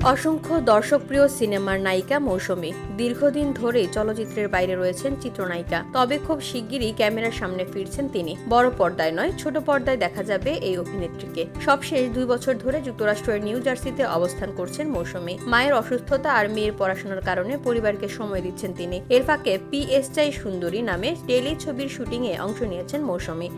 অসংখ্য দর্শকপ্রিয় সিনেমার নায়িকা মৌসুমী দীর্ঘদিন ধরেই চলচ্চিত্রের বাইরে রয়েছেন চিত্রনায়িকা। তবে খুব শিগগিরই ক্যামেরার সামনে ফিরছেন তিনি। বড় পর্দায় নয়, ছোট পর্দায় দেখা যাবে এই অভিনেত্রীকে। সবশেষ 2 বছর ধরে যুক্তরাষ্ট্রের নিউ জার্সিতে অবস্থান করছেন মৌসুমী। মায়ের অসুস্থতা আর মেয়ের পড়াশোনার কারণে পরিবারকে সময় দিচ্ছেন তিনি। এর ফাঁকে PS চাই সুন্দরী নামে টেলি ছবির শুটিংয়ে অংশ নিয়েছেন মৌসুমী।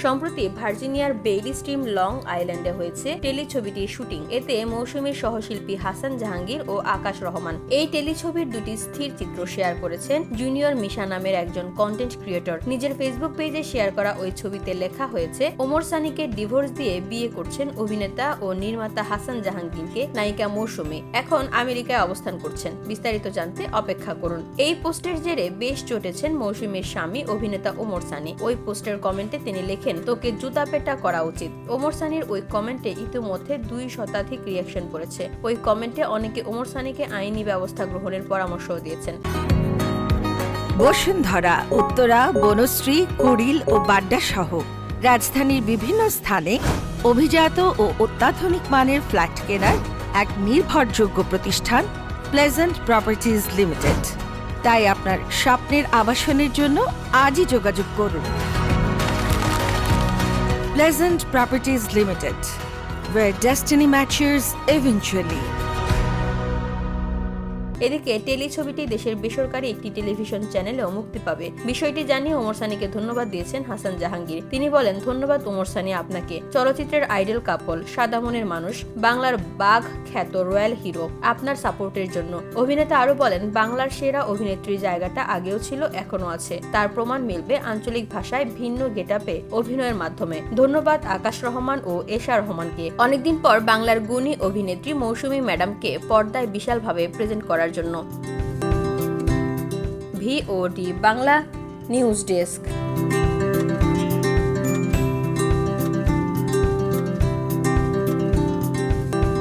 সম্প্রতি ভার্জিনিয়ার বেইলি স্ট্রিম লং আইল্যান্ডে হয়েছে টেলিছবিটির শুটিং। এতে মৌসুমীর সহশিল্পী হাসান জাহাঙ্গীর ও আকাশ রহমান। এই টেলিছবির দুটি স্থির চিত্র শেয়ার করেছেন জুনিয়র মিশা নামের একজন কন্টেন্ট ক্রিয়েটর। নিজের ফেসবুক পেজে শেয়ার করা ওই ছবিতে লেখা হয়েছে, ওমর সানিকে ডিভোর্স দিয়ে বিয়ে করছেন অভিনেতা ও নির্মাতা হাসান জাহাঙ্গীরকে নায়িকা মৌসুমী এখন আমেরিকায় অবস্থান করছেন। বিস্তারিত জানতে অপেক্ষা করুন। এই পোস্টের জেরে বেশ চটেছেন মৌসুমীর স্বামী অভিনেতা ওমর সানি। ওই পোস্টের কমেন্টে তিনি লেখেন, তোকে জুতা পেটা করা উচিত। ওমর সানির ওই কমেন্টে ইতিমধ্যে 2 শতাধিক রিয়াকশন পড়েছে। ওই কমেন্টে অনেকে ওমর সানিকে আইনি ব্যবস্থা গ্রহণের পরামর্শও দিয়েছেন। বসুন্ধরা, উত্তরা, বনশ্রী, কুড়িল ও বাড্ডা সহ রাজধানীর বিভিন্ন স্থানে অভিজাত ও অত্যাধুনিক মানের ফ্ল্যাট কেনার এক নির্ভরযোগ্য প্রতিষ্ঠান প্লেজেন্ট প্রপার্টিজ লিমিটেড। তাই আপনার স্বপ্নের আবাসনের জন্য আজই যোগাযোগ করুন। Pleasant Properties Limited, where destiny matches eventually. এদিকে টেলিছবিটি দেশের বেসরকারি একটি টেলিভিশন চ্যানেলেও মুক্তি পাবে। বিষয়টি জানিয়ে ওমর সানিকে ধন্যবাদ দিয়েছেন হাসান জাহাঙ্গীর। তিনি বলেন, ধন্যবাদ ওমর সানি আপনাকে। চলচ্চিত্রের আইডল কাপল, সাদা মনের মানুষ, বাংলার বাঘ খ্যাত রয়্যাল হিরো, আপনার সাপোর্টের জন্য। অভিনেতা আরো বলেন, বাংলার সেরা অভিনেত্রীর জায়গাটা আগেও ছিল, এখনো আছে। তার প্রমাণ মিলবে আঞ্চলিক ভাষায় ভিন্ন গেটআপে অভিনয়ের মাধ্যমে। ধন্যবাদ আকাশ রহমান ও এশা রহমানকে অনেকদিন পর বাংলার গুণী অভিনেত্রী মৌসুমী ম্যাডামকে পর্দায় বিশালভাবে প্রেজেন্ট করার জন্য। VOD Bangla news desk.